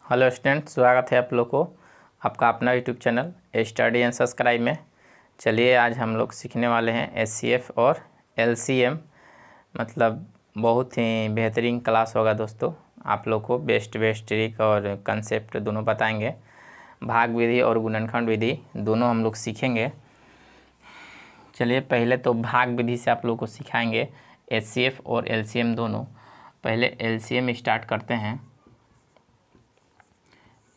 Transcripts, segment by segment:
Hello student, स्वागत है आप लोग को आपका अपना YouTube channel study and subscribe में। चलिए आज हम लोग सीखने वाले हैं एचसीएफ और एलसीएम। मतलब बहुत ही बेहतरीन क्लास होगा दोस्तों। आप लोग को बेस्ट ट्रिक और कंसेप्ट दोनों बताएंगे। भाग विधि और गुणनखंड विधि दोनों हम लोग सीखेंगे। चलिए पहले तो भाग विधि से आप लोग को सिखाएंगे एचसीएफ और एलसीएम दोनों। पहले एलसीएम स्टार्ट करते हैं।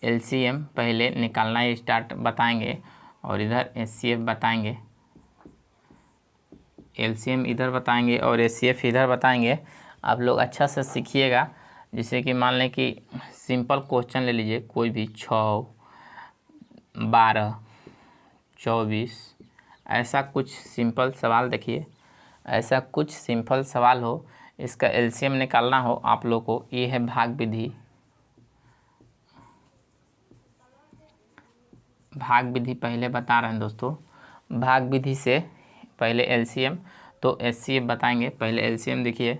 एलसीएम पहले निकालना ही स्टार्ट बताएंगे और इधर एचसीएफ बताएंगे। एलसीएम इधर बताएंगे और एचसीएफ इधर बताएंगे। आप लोग अच्छा से सीखिएगा। जैसे कि मान लें कि सिंपल क्वेश्चन ले लीजिए, कोई भी 6, 12, 24, ऐसा कुछ सिंपल सवाल देखिए। ऐसा कुछ सिंपल सवाल हो, इसका एलसीएम निकालना हो आप लोग को, ये है भाग विधि। भाग विधि पहले बता रहे हैं दोस्तों। भाग विधि से पहले एलसीएम तो एचसीएफ बताएंगे। पहले एलसीएम देखिए,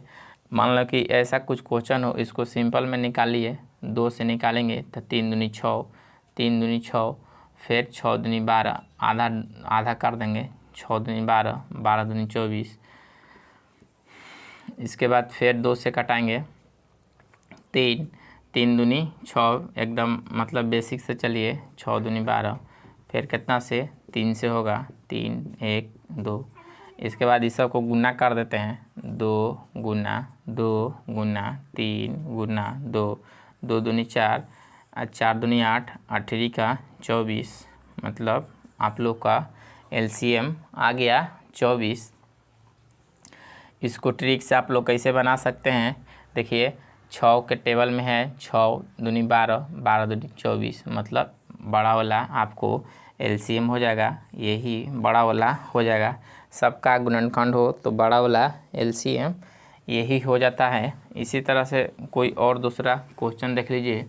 मान लो कि ऐसा कुछ क्वेश्चन हो, इसको सिंपल में निकालिए। 2 से निकालेंगे तो 3 दूनी 6, 3 दूनी 6, फिर 6 दूनी 12, आधा आधा कर देंगे। 6 दूनी 12, 12 दूनी 24। इसके बाद फिर 2 से कटाएंगे 3, 3 दूनी 6, एकदम मतलब बेसिक से चलिए। 6 दूनी 12, फिर कितना से 3 से होगा 3, 1, 2। इसके बाद इस सब को गुना कर देते हैं। 2 गुना 2 गुना 3 गुना 2, 2 दूनी 4, 4 दूनी 8, 8 का 24। मतलब आप लोग का एलसीएम आ गया 24। इसको ट्रिक से आप लोग कैसे बना सकते हैं देखिए। 6 के टेबल में है 6 दूनी 12, 12 दूनी 24। मतलब बड़ा वाला आपको एलसीएम हो जाएगा, यही बड़ा वाला हो जाएगा। सबका गुणनखंड हो तो बड़ा वाला एलसीएम यही हो जाता है। इसी तरह से कोई और दूसरा क्वेश्चन देख लीजिए।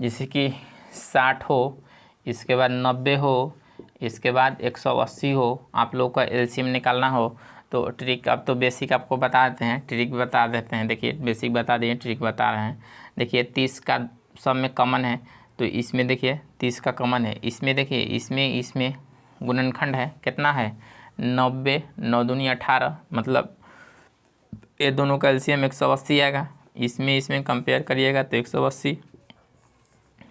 जैसे कि 60 हो, इसके बाद 90 हो, इसके बाद 180 हो, आप लोग का एलसीएम निकालना हो तो ट्रिक अब तो बेसिक आपको बता देते हैं, ट्रिक बता देते हैं। देखिए बेसिक बता दिए, ट्रिक बता रहे हैं। देखिए 30 का सब में कॉमन है तो इसमें देखिए 30 का कॉमन है। इसमें देखिए इसमें गुणनखंड है, कितना है 90, 9 दूनी 18। मतलब ये दोनों का एलसीएम 180 आएगा। इसमें कंपेयर करिएगा तो 180,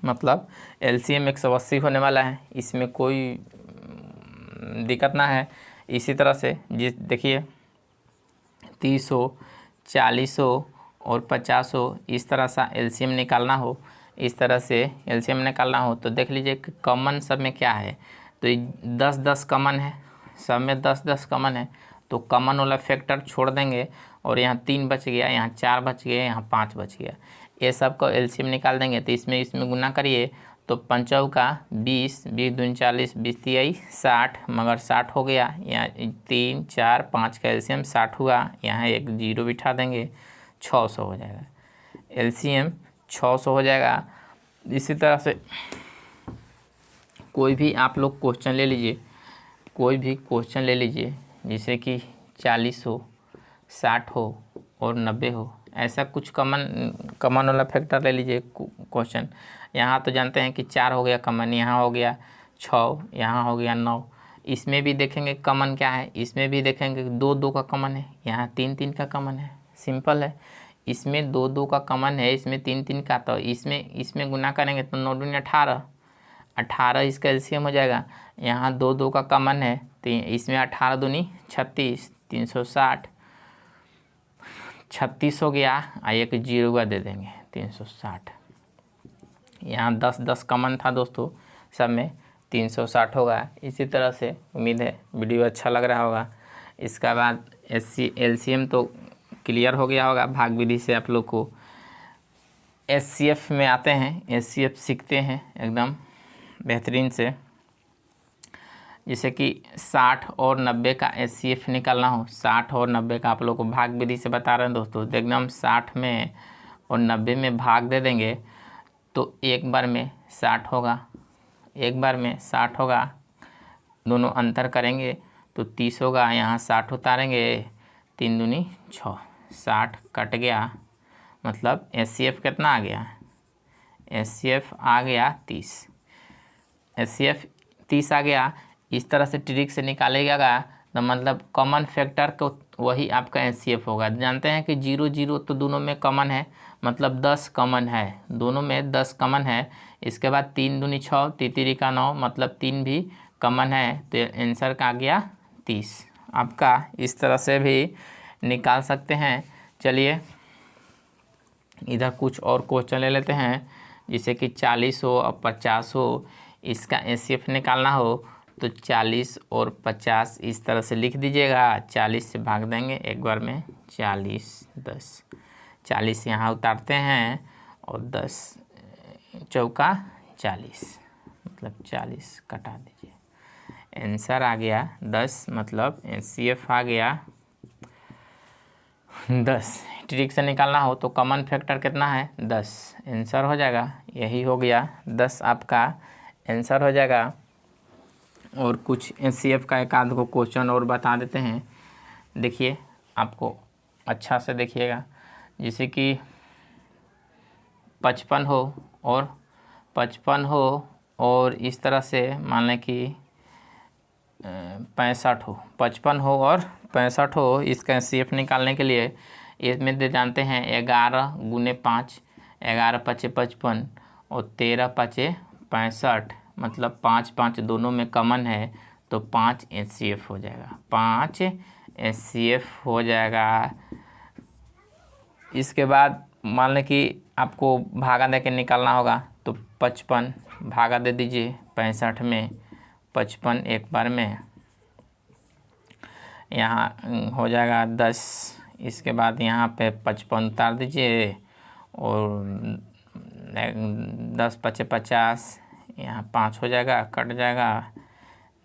मतलब एलसीएम 180 होने वाला है। इसमें कोई दिक्कत ना है। इसी तरह से जिस देखिए 30 हो, 40 हो और 50 हो, इस तरह सा एलसीएम निकालना हो, इस तरह से एलसीएम निकालना हो तो देख लीजिए कि कॉमन सब में क्या है। तो 10-10 कॉमन है, सब में 10-10 कॉमन है तो कॉमन वाला फैक्टर छोड़ देंगे और यहाँ 3 बच गया, यहाँ 4 बच गया, यहाँ 5 बच गया। ये सब को एलसीएम निकाल देंगे तो इसमें गुना करिए तो 5 का 20, 20 दूनी 40, 20 तिहाई 60, मगर 60 हो गया। यहाँ 3, 4, 5 का एलसीएम 60 हुआ, यहाँ एक जीरो बिठा देंगे, 600 हो जाएगा। एलसीएम 600 हो जाएगा। इसी तरह से कोई भी आप लोग क्वेश्चन ले लीजिए, कोई भी क्वेश्चन ले लीजिए, जैसे कि 40 हो, 60 हो और 90 हो, ऐसा कुछ कॉमन वाला फैक्टर ले लीजिए क्वेश्चन। यहाँ तो जानते हैं कि 4 हो गया कॉमन, यहाँ हो गया 6, यहाँ हो गया 9। इसमें भी देखेंगे कॉमन क्या है, इसमें भी देखेंगे 2-2 का कॉमन है, यहाँ 3-3 का कॉमन है। सिंपल है। इसमें 2-2 का कॉमन है, इसमें 3-3 का, तो इसमें गुना करेंगे तो 9 दूनी 18, 18 इसका एलसीएम हो जाएगा। यहाँ 2-2 का कॉमन है तो इसमें 18 दूनी 36, 360, 36 हो गया, एक जीरो का दे देंगे 360। यहाँ 10-10 कॉमन था दोस्तों, सब में 360 होगा। इसी तरह से उम्मीद है वीडियो अच्छा लग रहा होगा। इसका बाद एलसीएम तो क्लियर हो गया होगा भाग विधि से। आप लोग को एचसीएफ में आते हैं, एचसीएफ सीखते हैं एकदम बेहतरीन से। जैसे कि 60 और 90 का एचसीएफ निकालना हो, 60 और 90 का आप लोग को भाग विधि से बता रहे हैं दोस्तों। एकदम 60 में और 90 में भाग दे देंगे तो एक बार में 60 होगा, एक बार में 60 होगा। दोनों अंतर करेंगे तो 30 होगा, यहाँ 60 उतारेंगे, 3 दूनी 6, 60 कट गया, मतलब HCF कितना आ गया, HCF आ गया 30, HCF 30 आ गया। इस तरह से ट्रिक से निकालेगा तो मतलब कॉमन फैक्टर को वही आपका HCF होगा। जानते हैं कि 0 0 तो दोनों में कॉमन है, मतलब 10 कॉमन है, दोनों में 10 कॉमन है। इसके बाद 3 दूनी 6, 3 3 का 9, मतलब 3 भी कॉमन है, तो आंसर का आ गया 30 आपका। इस तरह से भी निकाल सकते हैं। चलिए इधर कुछ और क्वेश्चन ले लेते हैं, जैसे कि 40 हो और 50 हो, इसका HCF निकालना हो तो 40 और 50 इस तरह से लिख दीजिएगा। 40 से भाग देंगे एक बार में, 40 10, 40 यहाँ उतारते हैं और 10 चौका 40, मतलब 40 कटा दीजिए। आंसर आ गया 10, मतलब HCF आ गया 10। ट्रिक से निकालना हो तो कॉमन फैक्टर कितना है, 10, आंसर हो जाएगा, यही हो गया 10 आपका आंसर हो जाएगा। और कुछ HCF का एक आध को क्वेश्चन और बता देते हैं, देखिए आपको अच्छा से देखिएगा। जैसे कि 55 हो और 55 हो और इस तरह से मान लें कि 65 हो, 55 हो और 65 हो, इसका HCF निकालने के लिए इसमें दे जानते हैं 11 गुने 5, 11 5 55 और 13 5 65, मतलब 5 5 दोनों में कॉमन है तो 5 HCF हो जाएगा, 5 HCF हो जाएगा। इसके बाद मान लें कि आपको भागा दे के निकालना होगा तो 55 भागा दे दीजिए 65 में, 55 एक बार में यहाँ हो जाएगा 10। इसके बाद यहाँ पे 55 उतार दीजिए और 10 5 50, यहाँ 5 हो जाएगा, कट जाएगा,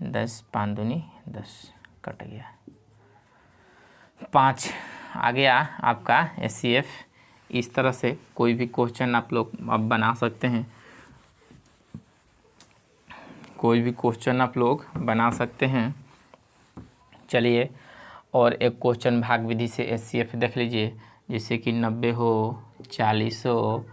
10 5 दूनी 10 कट गया, 5 आ गया आपका HCF। इस तरह से कोई भी क्वेश्चन आप लोग अब बना सकते हैं, कोई भी क्वेश्चन आप लोग बना सकते हैं। चलिए और एक क्वेश्चन भाग विधि से HCF देख लीजिए, जैसे कि 90 हो, 40 हो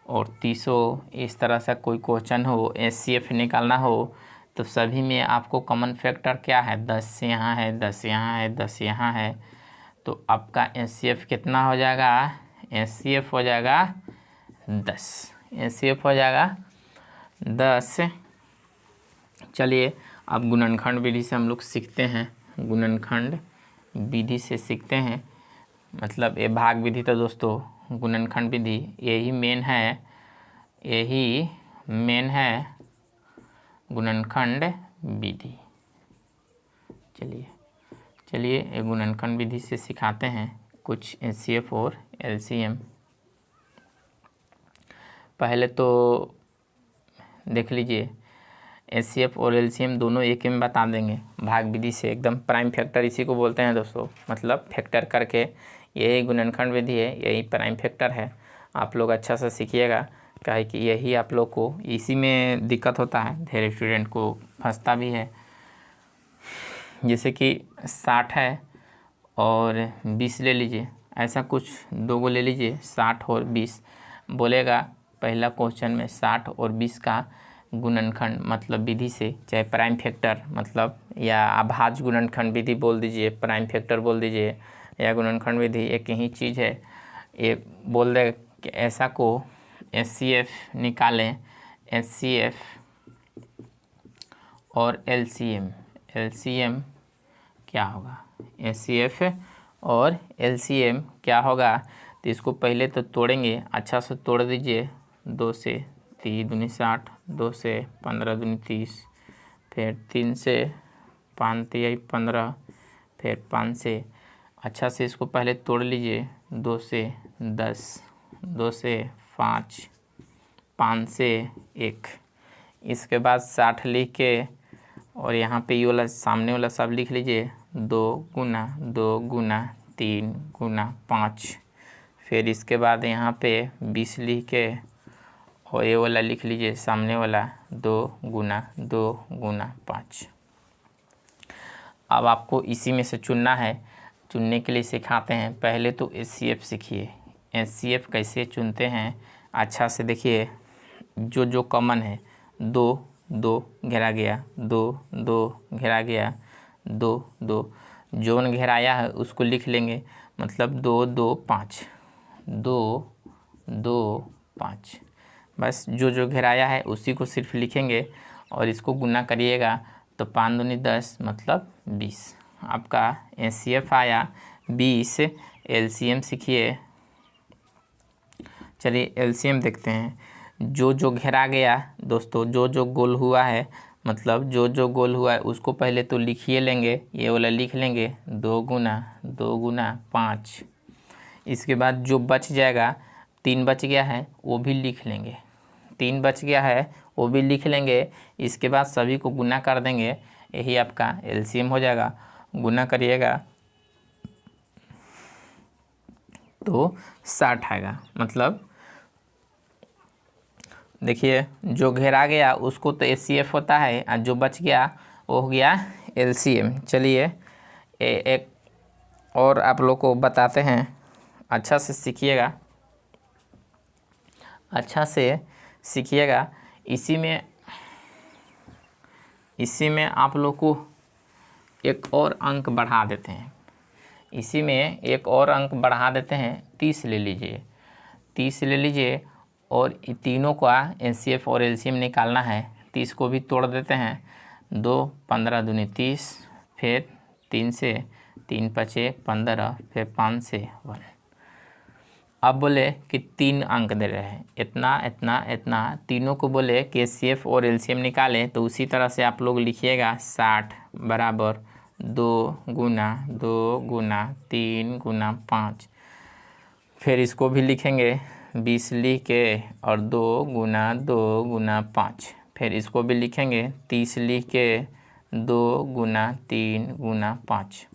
और 30 हो, इस तरह से कोई क्वेश्चन हो, HCF निकालना हो तो सभी में आपको कॉमन फैक्टर क्या है, 10 यहाँ है, 10 यहाँ है, 10 यहाँ है, तो आपका HCF कितना हो जाएगा, HCF हो जाएगा 10, HCF हो जाएगा 10। चलिए अब गुणनखंड विधि से हम लोग सीखते हैं, गुणनखंड विधि से सीखते हैं, मतलब ये भाग विधि तो दोस्तों गुणनखंड विधि यही मेन है, यही मेन है गुणनखंड विधि। चलिए ये गुणनखंड विधि से सिखाते हैं कुछ HCF और LCM। पहले तो देख लीजिए HCF और LCM दोनों एक में बता देंगे भाग विधि से, एकदम प्राइम फैक्टर इसी को बोलते हैं दोस्तों, मतलब फैक्टर करके, यही गुणनखंड विधि है, यही प्राइम फैक्टर है। आप लोग अच्छा से सीखिएगा, काहे कि यही आप लोग को इसी में दिक्कत होता है, ढेर स्टूडेंट को फंसता भी है। जैसे कि 60 है और 20 ले लीजिए, ऐसा कुछ दो गो ले लीजिए, 60 और 20, बोलेगा पहला क्वेश्चन में 60 और 20 का गुणनखंड मतलब विधि से, चाहे प्राइम फैक्टर मतलब या अभाज्य गुणनखंड विधि बोल दीजिए, प्राइम फैक्टर बोल दीजिए या गुणनखंड विधि, एक ही चीज़ है। ये बोल दे कि ऐसा को HCF निकालें, HCF और LCM क्या होगा, HCF और LCM क्या होगा, तो इसको पहले तो तोड़ेंगे, अच्छा से तोड़ दीजिए, 2 से 3 दूनी 60, 2 से 15 दूनी 30, फिर 3 से 5 3 15, फिर 5 से, अच्छा से इसको पहले तोड़ लीजिए, 2 से 10, 2 से 5, 5 से 1, इसके बाद 60 लिख के और यहाँ पे ये वाला सामने वाला सब लिख लीजिए, 2 गुना 2 गुना 3 गुना 5, फिर इसके बाद यहाँ पे 20 लिख के और ये वाला लिख लीजिए सामने वाला, 2 गुना 2 गुना 5। अब आपको इसी में से चुनना है, चुनने के लिए सिखाते हैं। पहले तो HCF सीखिए, HCF कैसे चुनते हैं अच्छा से देखिए, जो जो कॉमन है 2 2 घेरा गया, 2 2 घेरा गया, 2 2 जोन घेराया है उसको लिख लेंगे, मतलब 2 2 5 2 2 5। बस जो जो घेराया है उसी को सिर्फ लिखेंगे और इसको गुना करिएगा तो 5 दूनी 10 मतलब 20। आपका HCF आया 20। LCM सीखिए, चलिए LCM देखते हैं। जो जो घेरा गया दोस्तों, जो जो गोल हुआ है, मतलब जो जो गोल हुआ है उसको पहले तो लिखिए लेंगे, ये वाला लिख लेंगे 2 गुना 5। इसके बाद जो बच जाएगा, 3 बच गया है वो भी लिख लेंगे, 3 बच गया है वो भी लिख लेंगे। इसके बाद सभी को गुना कर देंगे, यही आपका LCM हो जाएगा। गुना करिएगा तो 60 आएगा। मतलब देखिए, जो घेरा गया उसको तो HCF होता है और जो बच गया वो हो गया LCM। चलिए एक और आप लोग को बताते हैं, अच्छा से सीखिएगा, अच्छा से सीखिएगा। इसी में आप लोग को एक और अंक बढ़ा देते हैं, इसी में एक और अंक बढ़ा देते हैं। 30 ले लीजिए, 30 ले लीजिए और तीनों का HCF और LCM निकालना है। 30 को भी तोड़ देते हैं, 2 15 दूनी 30, फिर 3 से 3 पचे 15, फिर 5 से 1। अब बोले कि 3 अंक दे रहे हैं, इतना इतना इतना, तीनों को बोले कि HCF और LCM निकालें, तो उसी तरह से आप लोग लिखिएगा 60 बराबर 2 गुना 3 गुना 5। फिर इसको भी लिखेंगे 20 लिख के और 2 गुना 5। फिर इसको भी लिखेंगे 30 लिख के 2 गुना 3 गुना 5।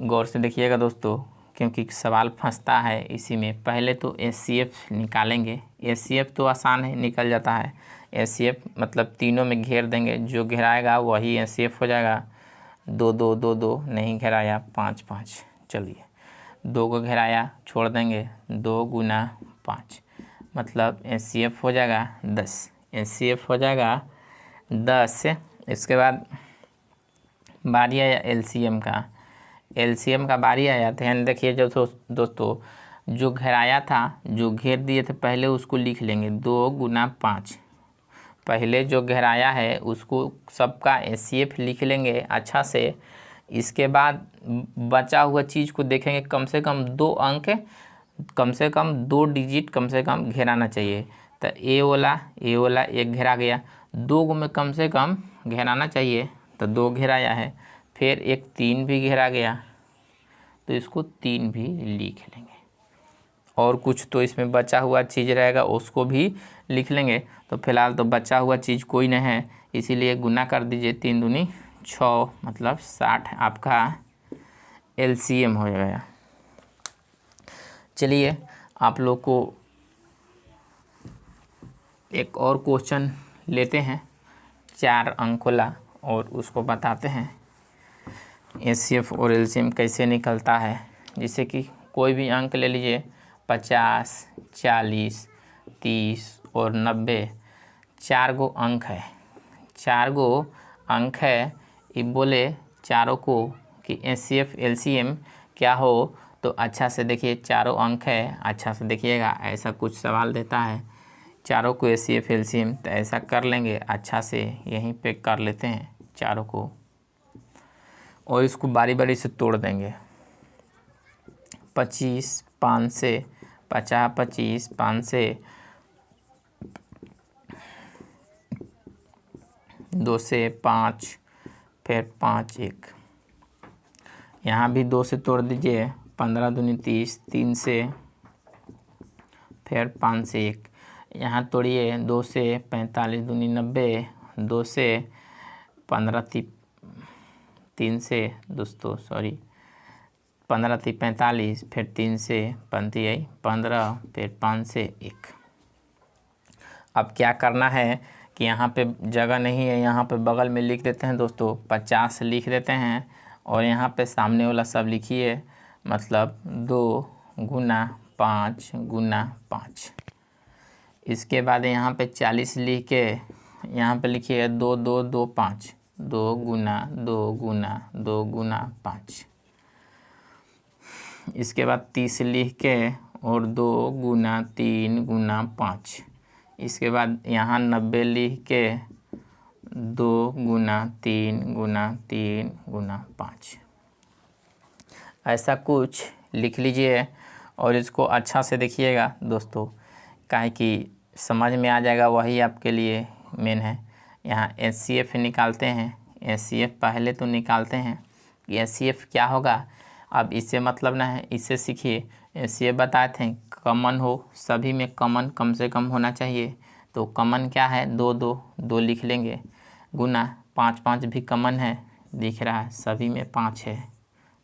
गौर से देखिएगा दोस्तों, क्योंकि सवाल फंसता है इसी में। पहले तो HCF निकालेंगे, HCF तो आसान है, निकल जाता है। HCF मतलब तीनों में घेर देंगे, जो घेराएगा वही HCF हो जाएगा। 2 2 2 2 नहीं घेराया, 5 5। चलिए 2 को घेराया छोड़ देंगे, 2 गुना 5 मतलब HCF हो जाएगा 10। HCF हो जाएगा 10। इसके बाद बारी आया LCM का। LCM का बारी आया, ध्यान देखिए जो दोस्तों, जो घेराया था, जो घेर दिए थे पहले उसको लिख लेंगे 2 गुना 5। पहले जो घेराया है उसको सबका HCF लिख लेंगे अच्छा से। इसके बाद बचा हुआ चीज़ को देखेंगे, कम से कम 2 अंक, कम से कम 2 डिजिट कम से कम घेराना चाहिए। तो ए वाला एक घेरा गया, 2 में कम से कम घेराना चाहिए, तो 2 घेराया है। फिर एक 3 भी घेरा गया, तो इसको 3 भी लिख लेंगे। और कुछ तो इसमें बचा हुआ चीज़ रहेगा उसको भी लिख लेंगे। तो फिलहाल तो बचा हुआ चीज़ कोई नहीं है, इसीलिए गुना कर दीजिए, 3 दूनी 6 मतलब 60 आपका LCM हो गया। चलिए आप लोग को एक और क्वेश्चन लेते हैं 4 अंक वाला और उसको बताते हैं HCF और LCM कैसे निकलता है। जैसे कि कोई भी अंक ले लीजिए, 50 40 30 और 90, 4 गो अंक है, 4 गो अंक है। ये बोले चारों को कि HCF LCM क्या हो, तो अच्छा से देखिए, चारों अंक है, अच्छा से देखिएगा। ऐसा कुछ सवाल देता है चारों को HCF LCM, तो ऐसा कर लेंगे, अच्छा से यहीं पे कर लेते हैं चारों को और इसको बारी बारी से तोड़ देंगे। 25 5 से 50, 25 5 से 2 से 5, फिर 5 1, यहाँ भी 2 से तोड़ दीजिए, 15 दूनी 30, 3 से, फिर 5 से 1, यहाँ तोड़िए 2 से 45 दूनी 90, 2 से 15 3 से दोस्तों 15 3 45, फिर 3 से 15, फिर 5 से 1। अब क्या करना है कि यहाँ पे जगह नहीं है, यहाँ पे बगल में लिख देते हैं दोस्तों, 50 लिख देते हैं और यहाँ पे सामने वाला सब लिखिए, मतलब 2 गुना 5 गुना 5। इसके बाद यहाँ पे 40 लिख के यहाँ पे लिखिए 2 2 2 5, 2 गुना 2 गुना 2 गुना 5। इसके बाद 30 लिख के और 2 गुना 3 गुना 5। इसके बाद यहाँ 90 लिख के 2 गुना 3 गुना 3 गुना 5। ऐसा कुछ लिख लीजिए और इसको अच्छा से देखिएगा दोस्तों, काहे कि समझ में आ जाएगा, वही आपके लिए मेन है। यहाँ HCF निकालते हैं। HCF पहले तो निकालते हैं कि HCF क्या होगा। अब इससे मतलब ना है, इससे सीखिए। HCF बताए थे कॉमन हो, सभी में कॉमन कम से कम होना चाहिए। तो कॉमन क्या है, 2 2 2 लिख लेंगे, गुना 5 5 भी कॉमन है, दिख रहा है सभी में 5 है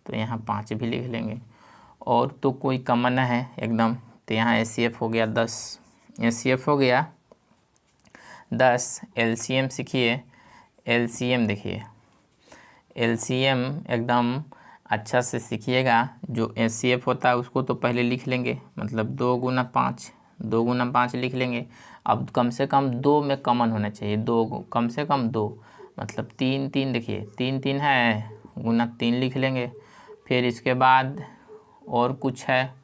तो यहाँ 5 भी लिख लेंगे। और तो कोई कॉमन है एकदम, तो यहाँ HCF हो गया 10। HCF हो गया 10। LCM सीखिए। LCM देखिए, LCM एकदम अच्छा से सीखिएगा। जो HCF होता है उसको तो पहले लिख लेंगे, मतलब 2 गुना 5, 2 गुना 5 लिख लेंगे। अब कम से कम 2 में कॉमन होना चाहिए, 2 कम से कम 2, मतलब 3 3 देखिए 3 3 है, गुना 3 लिख लेंगे। फिर इसके बाद और कुछ है,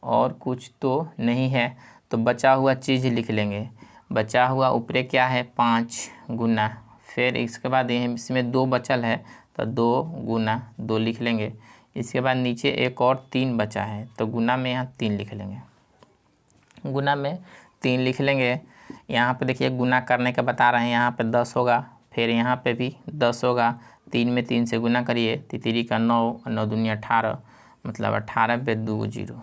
और कुछ तो नहीं है, तो बचा हुआ चीज़ लिख लेंगे। बचा हुआ ऊपरे क्या है, 5 गुना, फिर इसके बाद इसमें 2 बचल है तो 2 गुना 2 लिख लेंगे। इसके बाद नीचे एक और 3 बचा है तो गुना में यहाँ 3 लिख लेंगे, गुना में 3 लिख लेंगे। यहाँ पे देखिए गुना करने का बता रहे हैं, यहाँ पे 10 होगा, फिर यहाँ पे भी 10 होगा। 3 में 3 से गुना करिए, 3 का 9, 9 दूनी 18, मतलब 18 पे 2 0,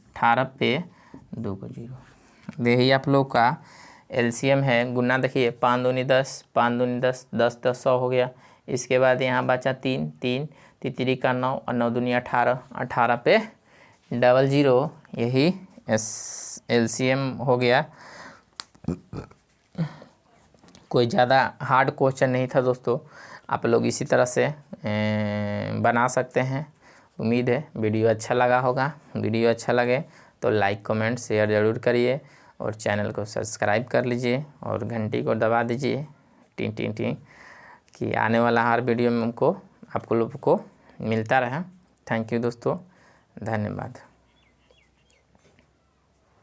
18 पे 2 0। यही आप लोग का LCM है। गुना देखिए 5 दूनी 10, 5 दूनी 10, 10 10 100 हो गया। इसके बाद यहाँ बचा 3 3, 3 का 9 और 9 दूनी 18, 18 पे 00, यही LCM हो गया। कोई ज़्यादा हार्ड क्वेश्चन नहीं था दोस्तों, आप लोग इसी तरह से बना सकते हैं। उम्मीद है वीडियो अच्छा लगा होगा। वीडियो अच्छा लगे तो लाइक कमेंट शेयर ज़रूर करिए और चैनल को सब्सक्राइब कर लीजिए और घंटी को दबा दीजिए टिंग टिंग टिंग, कि आने वाला हर वीडियो में हमको आप लोग को मिलता रहे। थैंक यू दोस्तों, धन्यवाद।